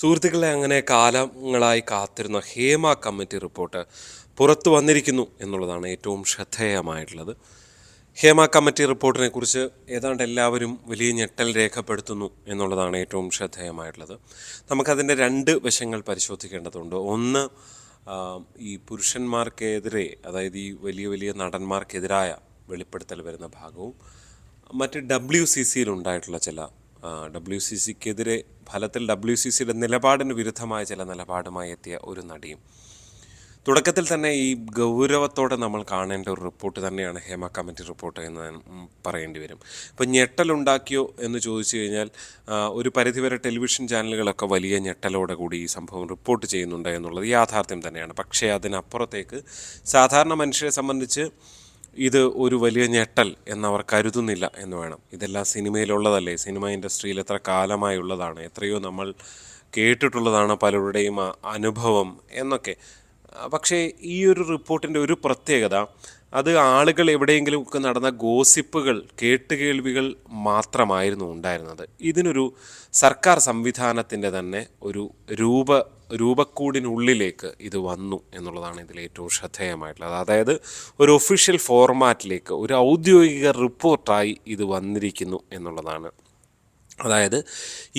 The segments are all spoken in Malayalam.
സുഹൃത്തുക്കളെ, അങ്ങനെ കാലങ്ങളായി കാത്തിരുന്ന ഹേമ കമ്മിറ്റി റിപ്പോർട്ട് പുറത്തു വന്നിരിക്കുന്നു എന്നുള്ളതാണ് ഏറ്റവും ശ്രദ്ധേയമായിട്ടുള്ളത്. ഹേമ കമ്മിറ്റി റിപ്പോർട്ടിനെ കുറിച്ച് ഏതാണ്ട് എല്ലാവരും വലിയ ഞെട്ടൽ രേഖപ്പെടുത്തുന്നു എന്നുള്ളതാണ് ഏറ്റവും ശ്രദ്ധേയമായിട്ടുള്ളത്. നമുക്കതിൻ്റെ രണ്ട് വശങ്ങൾ പരിശോധിക്കേണ്ടതുണ്ട്. ഒന്ന്, ആ, ഈ പുരുഷന്മാർക്കെതിരെ, അതായത് ഈ വലിയ വലിയ നടന്മാർക്കെതിരായ വെളിപ്പെടുത്തൽ വരുന്ന ഭാഗവും, മറ്റ് WCCയിൽ ചില WCCക്കെതിരെ ഫലത്തിൽ WCCയുടെ നിലപാടിന് വിരുദ്ധമായ ചില നിലപാടുമായി എത്തിയ ഒരു നടിയും. തുടക്കത്തിൽ തന്നെ ഈ ഗൗരവത്തോടെ നമ്മൾ കാണേണ്ട ഒരു റിപ്പോർട്ട് തന്നെയാണ് ഹേമ കമ്മിറ്റി റിപ്പോർട്ട് എന്ന് പറയേണ്ടി വരും. ഇപ്പം ഞെട്ടലുണ്ടാക്കിയോ എന്ന് ചോദിച്ചു കഴിഞ്ഞാൽ ഒരു പരിധിവരെ ടെലിവിഷൻ ചാനലുകളൊക്കെ വലിയ ഞെട്ടലോടെ കൂടി ഈ സംഭവം റിപ്പോർട്ട് ചെയ്യുന്നുണ്ട് എന്നുള്ളത് യാഥാർത്ഥ്യം തന്നെയാണ്. പക്ഷേ അതിനപ്പുറത്തേക്ക് സാധാരണ മനുഷ്യരെ സംബന്ധിച്ച് ഇത് ഒരു വലിയ ഞെട്ടൽ എന്നവർ കരുതുന്നില്ല എന്ന് വേണം. ഇതെല്ലാം സിനിമയിലുള്ളതല്ലേ, സിനിമ ഇൻഡസ്ട്രിയിൽ എത്ര കാലമായുള്ളതാണ്, എത്രയോ നമ്മൾ കേട്ടിട്ടുള്ളതാണ് പലരുടെയും അനുഭവം എന്നൊക്കെ. പക്ഷേ ഈ ഒരു റിപ്പോർട്ടിൻ്റെ ഒരു പ്രത്യേകത, അത് ആളുകൾ എവിടെയെങ്കിലുമൊക്കെ നടന്ന ഗോസിപ്പുകൾ, കേട്ടുകേൾവികൾ മാത്രമായിരുന്നു ഉണ്ടായിരുന്നത്. ഇതിനൊരു സർക്കാർ സംവിധാനത്തിൻ്റെ തന്നെ ഒരു രൂപക്കൂടിനുള്ളിലേക്ക് ഇത് വന്നു എന്നുള്ളതാണ് ഇതിൽ ഏറ്റവും ശ്രദ്ധേയമായിട്ടുള്ളത്. അതായത് ഒരു ഒഫീഷ്യൽ ഫോർമാറ്റിലേക്ക്, ഒരു ഔദ്യോഗിക റിപ്പോർട്ടായി ഇത് വന്നിരിക്കുന്നു എന്നുള്ളതാണ്. അതായത്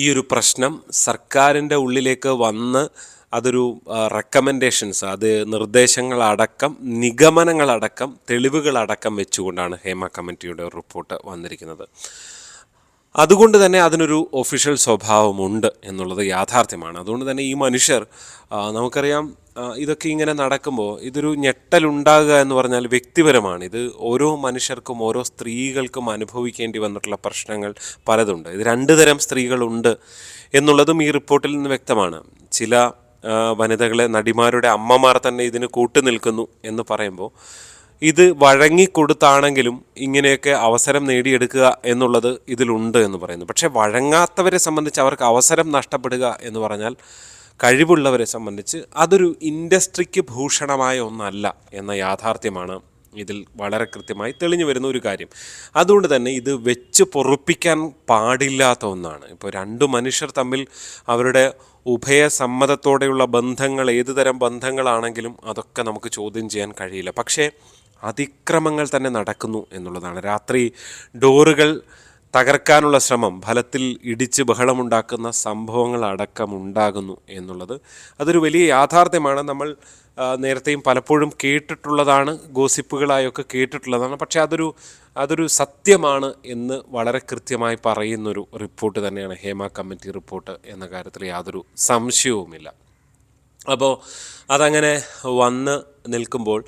ഈ ഒരു പ്രശ്നം സർക്കാരിൻ്റെ ഉള്ളിലേക്ക് വന്ന് അതൊരു റെക്കമെൻഡേഷൻസ്, അത് നിർദ്ദേശങ്ങളടക്കം, നിഗമനങ്ങളടക്കം, തെളിവുകളടക്കം വെച്ചുകൊണ്ടാണ് ഹേമ കമ്മിറ്റിയുടെ റിപ്പോർട്ട് വന്നിരിക്കുന്നത്. അതുകൊണ്ട് തന്നെ അതിനൊരു ഒഫീഷ്യൽ സ്വഭാവമുണ്ട് എന്നുള്ളത് യാഥാർത്ഥ്യമാണ്. അതുകൊണ്ട് തന്നെ ഈ മനുഷ്യർ, നമുക്കറിയാം, ഇതൊക്കെ ഇങ്ങനെ നടക്കുമ്പോൾ ഇതൊരു ഞെട്ടലുണ്ടാകുക എന്ന് പറഞ്ഞാൽ വ്യക്തിപരമാണ്. ഇത് ഓരോ മനുഷ്യർക്കും, ഓരോ സ്ത്രീകൾക്കും അനുഭവിക്കേണ്ടി വന്നിട്ടുള്ള പ്രശ്നങ്ങൾ പലതുണ്ട്. ഇത് രണ്ട് തരം സ്ത്രീകളുണ്ട് എന്നുള്ളതും ഈ റിപ്പോർട്ടിൽ നിന്ന് വ്യക്തമാണ്. ചില വനിതകളെ, നടിമാരുടെ അമ്മമാർ തന്നെ ഇതിന് കൂട്ടുനിൽക്കുന്നു എന്ന് പറയുമ്പോൾ, ഇത് വഴങ്ങിക്കൊടുത്താണെങ്കിലും ഇങ്ങനെയൊക്കെ അവസരം നേടിയെടുക്കുക എന്നുള്ളത് ഇതിലുണ്ട് എന്ന് പറയുന്നു. പക്ഷേ വഴങ്ങാത്തവരെ സംബന്ധിച്ച്, അവർക്ക് അവസരം നഷ്ടപ്പെടുക എന്ന് പറഞ്ഞാൽ, കഴിവുള്ളവരെ സംബന്ധിച്ച് അതൊരു ഇൻഡസ്ട്രിക്ക് ഭൂഷണമായ ഒന്നല്ല എന്ന യാഥാർത്ഥ്യമാണ് ഇതിൽ വളരെ കൃത്യമായി തെളിഞ്ഞു വരുന്ന ഒരു കാര്യം. അതുകൊണ്ട് തന്നെ ഇത് വെച്ച് പൊറുപ്പിക്കാൻ പാടില്ലാത്ത ഒന്നാണ്. ഇപ്പോൾ രണ്ടു മനുഷ്യർ തമ്മിൽ അവരുടെ ഉഭയസമ്മതത്തോടെയുള്ള ബന്ധങ്ങൾ, ഏതുതരം ബന്ധങ്ങളാണെങ്കിലും അതൊക്കെ നമുക്ക് ചോദ്യം ചെയ്യാൻ കഴിയില്ല. പക്ഷേ അതിക്രമങ്ങൾ തന്നെ നടക്കുന്നു എന്നുള്ളതാണ്. രാത്രി ഡോറുകൾ തകർക്കാനുള്ള ശ്രമം, ഫലത്തിൽ ഇടിച്ച് ബഹളമുണ്ടാക്കുന്ന സംഭവങ്ങൾ അടക്കം ഉണ്ടാകുന്നു എന്നുള്ളത് അതൊരു വലിയ യാഥാർത്ഥ്യമാണ്. നമ്മൾ നേരത്തെയും പലപ്പോഴും കേട്ടിട്ടുള്ളതാണ്, ഗോസിപ്പുകളായൊക്കെ കേട്ടിട്ടുള്ളതാണ്. പക്ഷേ അതൊരു സത്യമാണ് എന്ന് വളരെ കൃത്യമായി പറയുന്നൊരു റിപ്പോർട്ട് തന്നെയാണ് ഹേമ കമ്മിറ്റി റിപ്പോർട്ട് എന്ന കാര്യത്തിൽ യാതൊരു സംശയവുമില്ല. അപ്പോൾ അതങ്ങനെ വന്ന് നിൽക്കുമ്പോൾ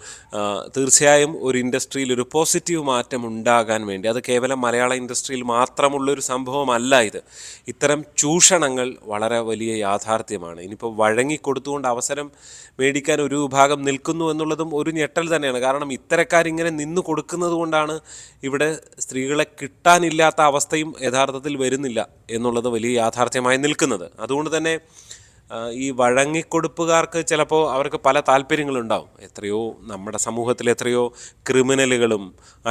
തീർച്ചയായും ഒരു ഇൻഡസ്ട്രിയിൽ ഒരു പോസിറ്റീവ് മാറ്റം ഉണ്ടാകാൻ വേണ്ടി, അത് കേവലം മലയാള ഇൻഡസ്ട്രിയിൽ മാത്രമുള്ളൊരു സംഭവമല്ല ഇത്. ഇത്തരം ചൂഷണങ്ങൾ വളരെ വലിയ യാഥാർത്ഥ്യമാണ്. ഇനിയിപ്പോൾ വഴങ്ങിക്കൊടുത്തുകൊണ്ട് അവസരം മേടിക്കാൻ ഒരു വിഭാഗം നിൽക്കുന്നു എന്നുള്ളതും ഒരു ഞെട്ടൽ തന്നെയാണ്. കാരണം ഇത്തരക്കാരിങ്ങനെ നിന്നു കൊടുക്കുന്നത് കൊണ്ടാണ് ഇവിടെ സ്ത്രീകളെ കിട്ടാനില്ലാത്ത അവസ്ഥയും യഥാർത്ഥത്തിൽ വരുന്നില്ല എന്നുള്ളത് വലിയ യാഥാർത്ഥ്യമായി നിൽക്കുന്നത്. അതുകൊണ്ട് തന്നെ ഈ വഴങ്ങിക്കൊടുപ്പുകാർക്ക് ചിലപ്പോൾ അവർക്ക് പല താല്പര്യങ്ങളുണ്ടാവും. എത്രയോ നമ്മുടെ സമൂഹത്തിൽ എത്രയോ ക്രിമിനലുകളും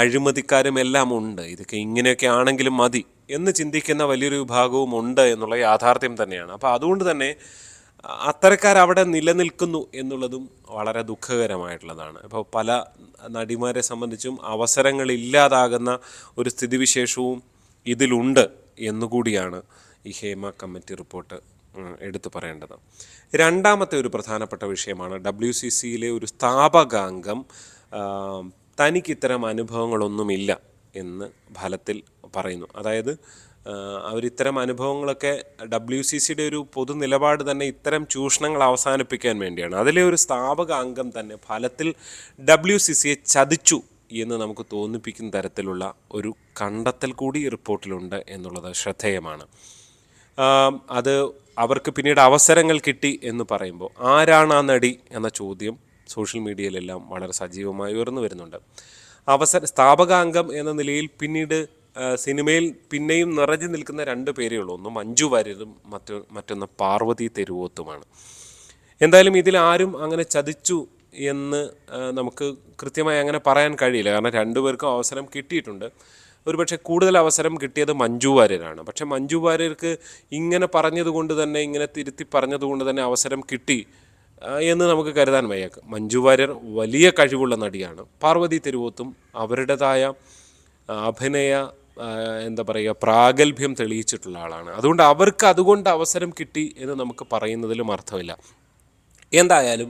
അഴിമതിക്കാരും എല്ലാം ഉണ്ട്. ഇതൊക്കെ ഇങ്ങനെയൊക്കെ ആണെങ്കിലും മതി എന്ന് ചിന്തിക്കുന്ന വലിയൊരു വിഭാഗവും ഉണ്ട് എന്നുള്ള യാഥാർത്ഥ്യം തന്നെയാണ്. അപ്പോൾ അതുകൊണ്ട് തന്നെ അത്തരക്കാരവിടെ നിലനിൽക്കുന്നു എന്നുള്ളതും വളരെ ദുഃഖകരമായിട്ടുള്ളതാണ്. ഇപ്പോൾ പല നടിമാരെ സംബന്ധിച്ചും അവസരങ്ങളില്ലാതാകുന്ന ഒരു സ്ഥിതിവിശേഷവും ഇതിലുണ്ട് എന്നുകൂടിയാണ് ഈ ഹേമ കമ്മിറ്റി റിപ്പോർട്ട് എടുത്തു പറയേണ്ടത്. രണ്ടാമത്തെ ഒരു പ്രധാനപ്പെട്ട വിഷയമാണ്, WCCയിലെ ഒരു സ്ഥാപകാംഗം തനിക്കിത്തരം അനുഭവങ്ങളൊന്നുമില്ല എന്ന് ഫലത്തിൽ പറയുന്നു. അതായത് അവരിത്തരം അനുഭവങ്ങളൊക്കെ, WCCയുടെ ഒരു പൊതു നിലപാട് തന്നെ ഇത്തരം ചൂഷണങ്ങൾ അവസാനിപ്പിക്കാൻ വേണ്ടിയാണ്. അതിലെ ഒരു സ്ഥാപക അംഗം തന്നെ ഫലത്തിൽ WCCയെ ചതിച്ചു എന്ന് നമുക്ക് തോന്നിപ്പിക്കുന്ന തരത്തിലുള്ള ഒരു കണ്ടെത്തൽ കൂടി റിപ്പോർട്ടിലുണ്ട് എന്നുള്ളത് ശ്രദ്ധേയമാണ്. അത് അവർക്ക് പിന്നീട് അവസരങ്ങൾ കിട്ടി എന്ന് പറയുമ്പോൾ, ആരാണ് ആ നടി എന്ന ചോദ്യം സോഷ്യൽ മീഡിയയിലെല്ലാം വളരെ സജീവമായി ഉയർന്നു വരുന്നുണ്ട്. സ്ഥാപകാംഗം എന്ന നിലയിൽ പിന്നീട് സിനിമയിൽ പിന്നെയും നിറഞ്ഞു നിൽക്കുന്ന രണ്ട് പേരേ ഉള്ളൂ. ഒന്ന് മഞ്ജു വാര്യരും മറ്റൊന്ന് പാർവതി തെരുവോത്തുമാണ്. എന്തായാലും ഇതിൽ ആരും അങ്ങനെ ചതിച്ചു എന്ന് നമുക്ക് കൃത്യമായി അങ്ങനെ പറയാൻ കഴിയില്ല. കാരണം രണ്ടുപേർക്കും അവസരം കിട്ടിയിട്ടുണ്ട്. ഒരുപക്ഷെ കൂടുതൽ അവസരം കിട്ടിയത് മഞ്ജു വാര്യരാണ്. പക്ഷേ മഞ്ജു വാര്യർക്ക് ഇങ്ങനെ പറഞ്ഞതുകൊണ്ട് തന്നെ, ഇങ്ങനെ തിരുത്തി പറഞ്ഞതുകൊണ്ട് തന്നെ അവസരം കിട്ടി എന്ന് നമുക്ക് കരുതാൻ വയ്യ. മഞ്ജു വാര്യർ വലിയ കഴിവുള്ള നടിയാണ്. പാർവതി തിരുവോത്തും അവരുടേതായ അഭിനയ എന്താ പറയുക പ്രാഗൽഭ്യം തെളിയിച്ചിട്ടുള്ള ആളാണ്. അതുകൊണ്ട് അവർക്ക് അതുകൊണ്ട് അവസരം കിട്ടി എന്ന് നമുക്ക് പറയുന്നതിലും അർത്ഥമില്ല. എന്തായാലും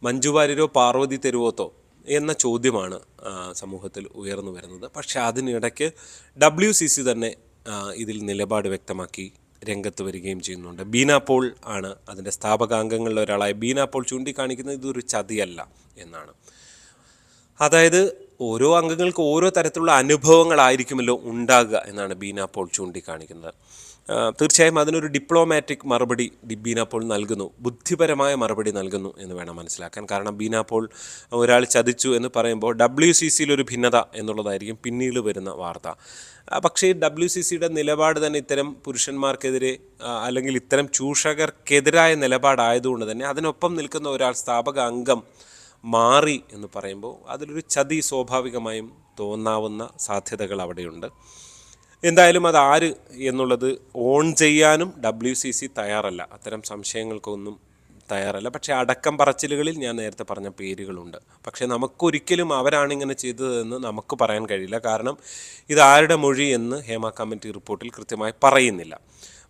മഞ്ജു വാര്യരോ പാർവതി തെരുവോത്തോ എന്ന ചോദ്യമാണ് സമൂഹത്തിൽ ഉയർന്നു വരുന്നത്. പക്ഷേ അതിനിടയ്ക്ക് WCC തന്നെ ഇതിൽ നിലപാട് വ്യക്തമാക്കി രംഗത്ത് വരികയും ചെയ്യുന്നുണ്ട്. ബീന പോൾ ആണ് അതിൻ്റെ സ്ഥാപകാംഗങ്ങളിൽ ഒരാളായ ബീന പോൾ ചൂണ്ടിക്കാണിക്കുന്നത് ഇതൊരു ചതിയല്ല എന്നാണ്. അതായത് ഓരോ അംഗങ്ങൾക്ക് ഓരോ തരത്തിലുള്ള അനുഭവങ്ങളായിരിക്കുമല്ലോ ഉണ്ടാകുക എന്നാണ് ബീന പോൾ ചൂണ്ടിക്കാണിക്കുന്നത്. തീർച്ചയായും അതിനൊരു ഡിപ്ലോമാറ്റിക് മറുപടി ബീന പോൾ നൽകുന്നു, ബുദ്ധിപരമായ മറുപടി നൽകുന്നു എന്ന് വേണം മനസ്സിലാക്കാൻ. കാരണം ബീന പോൾ ഒരാൾ ചതിച്ചു എന്ന് പറയുമ്പോൾ WCCയിലൊരു ഭിന്നത എന്നുള്ളതായിരിക്കും പിന്നീട് വരുന്ന വാർത്ത. പക്ഷേ WCCയുടെ നിലപാട് തന്നെ ഇത്തരം പുരുഷന്മാർക്കെതിരെ അല്ലെങ്കിൽ ഇത്തരം ചൂഷകർക്കെതിരായ നിലപാടായതുകൊണ്ട് തന്നെ അതിനൊപ്പം നിൽക്കുന്ന ഒരാൾ സ്ഥാപക അംഗം മാറി എന്ന് പറയുമ്പോൾ അതിലൊരു ചതി സ്വാഭാവികമായും തോന്നാവുന്ന സാധ്യതകൾ അവിടെയുണ്ട്. എന്തായാലും അത് ആര് എന്നുള്ളത് ഓൺ ചെയ്യാനും WCC തയ്യാറല്ല, അത്തരം സംശയങ്ങൾക്കൊന്നും തയ്യാറല്ല. പക്ഷേ അടക്കം പറച്ചിലുകളിൽ ഞാൻ നേരത്തെ പറഞ്ഞ പേരുകളുണ്ട്. പക്ഷേ നമുക്കൊരിക്കലും അവരാണ് ഇങ്ങനെ ചെയ്തതെന്ന് നമുക്ക് പറയാൻ കഴിയില്ല. കാരണം ഇതാരുടെ മൊഴി എന്ന് ഹേമ കമ്മിറ്റി റിപ്പോർട്ടിൽ കൃത്യമായി പറയുന്നില്ല.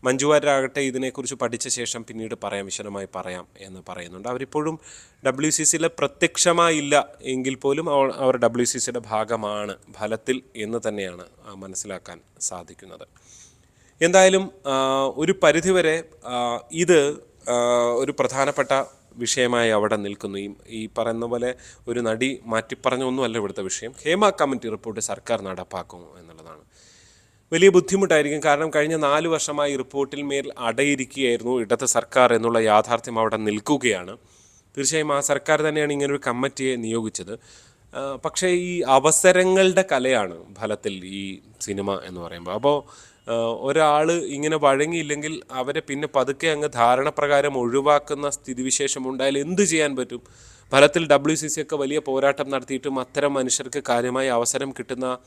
മഞ്ജു വാര്യരാകട്ടെ ഇതിനെക്കുറിച്ച് പഠിച്ച ശേഷം പിന്നീട് വിശദമായി പറയാം എന്ന് പറയുന്നുണ്ട്. അവരിപ്പോഴും WCCയിൽ പ്രത്യക്ഷമായില്ല എങ്കിൽ പോലും അവർ WCCയുടെ ഭാഗമാണ് ഫലത്തിൽ എന്ന് തന്നെയാണ് മനസ്സിലാക്കാൻ സാധിക്കുന്നത്. എന്തായാലും ഒരു പരിധിവരെ ഇത് ഒരു പ്രധാനപ്പെട്ട വിഷയമായി അവിടെ നിൽക്കുന്നു. ഈ പറയുന്ന പോലെ ഒരു നടി മാറ്റിപ്പറഞ്ഞൊന്നുമല്ല ഇവിടുത്തെ വിഷയം. ഹേമ കമ്മിറ്റി റിപ്പോർട്ട് സർക്കാർ നടപ്പാക്കുമോ എന്നുള്ളതാണ്. വലിയ ബുദ്ധിമുട്ടായിരിക്കും. കാരണം കഴിഞ്ഞ 4 വർഷമായി റിപ്പോർട്ടിൽ മേൽ അടയിരിക്കുകയായിരുന്നു ഇടത് സർക്കാർ എന്നുള്ള യാഥാർത്ഥ്യം അവിടെ നിൽക്കുകയാണ്. തീർച്ചയായും ആ സർക്കാർ തന്നെയാണ് ഇങ്ങനൊരു കമ്മിറ്റിയെ നിയോഗിച്ചത്. പക്ഷേ ഈ അവസരങ്ങളുടെ കലയാണ് ഫലത്തിൽ ഈ സിനിമ എന്ന് പറയുമ്പോൾ. അപ്പോൾ ഒരാൾ ഇങ്ങനെ വഴങ്ങിയില്ലെങ്കിൽ അവരെ പിന്നെ പതുക്കെ അങ്ങ് ധാരണപ്രകാരം ഒഴിവാക്കുന്ന സ്ഥിതിവിശേഷം ഉണ്ടായാൽ എന്ത് ചെയ്യാൻ പറ്റും? ഫലത്തിൽ WCC ഒക്കെ വലിയ പോരാട്ടം നടത്തിയിട്ടും അത്തരം മനുഷ്യർക്ക് കാര്യമായി അവസരം കിട്ടുന്ന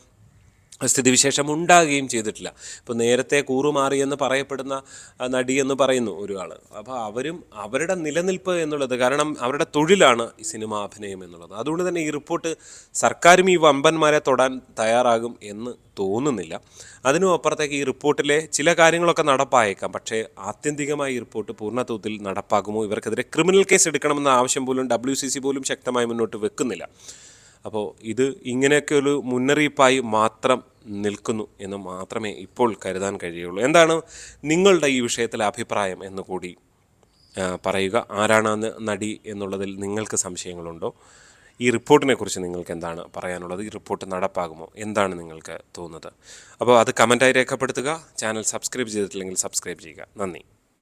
സ്ഥിതിവിശേഷം ഉണ്ടാകുകയും ചെയ്തിട്ടില്ല. ഇപ്പോൾ നേരത്തെ കൂറുമാറിയെന്ന് പറയപ്പെടുന്ന നടി എന്ന് പറയുന്നു ഒരാൾ. അപ്പോൾ അവരുടെ നിലനിൽപ്പ് എന്നുള്ളത്, കാരണം അവരുടെ തൊഴിലാണ് ഈ സിനിമ അഭിനയം എന്നുള്ളത്. അതുകൊണ്ട് തന്നെ ഈ റിപ്പോർട്ട് സർക്കാരും ഈ വമ്പന്മാരെ തൊടാൻ തയ്യാറാകും എന്ന് തോന്നുന്നില്ല. അതിനും അപ്പുറത്തേക്ക് ഈ റിപ്പോർട്ടിലെ ചില കാര്യങ്ങളൊക്കെ നടപ്പായേക്കാം. പക്ഷേ ആത്യന്തികമായി ഈ റിപ്പോർട്ട് പൂർണ്ണതോതിൽ നടപ്പാക്കുമോ, ഇവർക്കെതിരെ ക്രിമിനൽ കേസ് എടുക്കണമെന്ന ആവശ്യം പോലും WCC പോലും ശക്തമായി മുന്നോട്ട് വെക്കുന്നില്ല. അപ്പോൾ ഇത് ഇങ്ങനെയൊക്കെ ഒരു മുന്നറിയിപ്പായി മാത്രം നിൽക്കുന്നു എന്ന് മാത്രമേ ഇപ്പോൾ കരുതാൻ കഴിയുള്ളൂ. എന്താണ് നിങ്ങളുടെ ഈ വിഷയത്തിലെ അഭിപ്രായം എന്ന് കൂടി പറയുക. ആരാണ് നടി എന്നുള്ളതിൽ നിങ്ങൾക്ക് സംശയങ്ങളുണ്ടോ? ഈ റിപ്പോർട്ടിനെ കുറിച്ച് നിങ്ങൾക്ക് എന്താണ് പറയാനുള്ളത്? ഈ റിപ്പോർട്ട് നടപ്പാകുമോ? എന്താണ് നിങ്ങൾക്ക് തോന്നുന്നത്? അപ്പോൾ അത് കമൻറ്റായി രേഖപ്പെടുത്തുക. ചാനൽ സബ്സ്ക്രൈബ് ചെയ്തിട്ടില്ലെങ്കിൽ സബ്സ്ക്രൈബ് ചെയ്യുക. നന്ദി.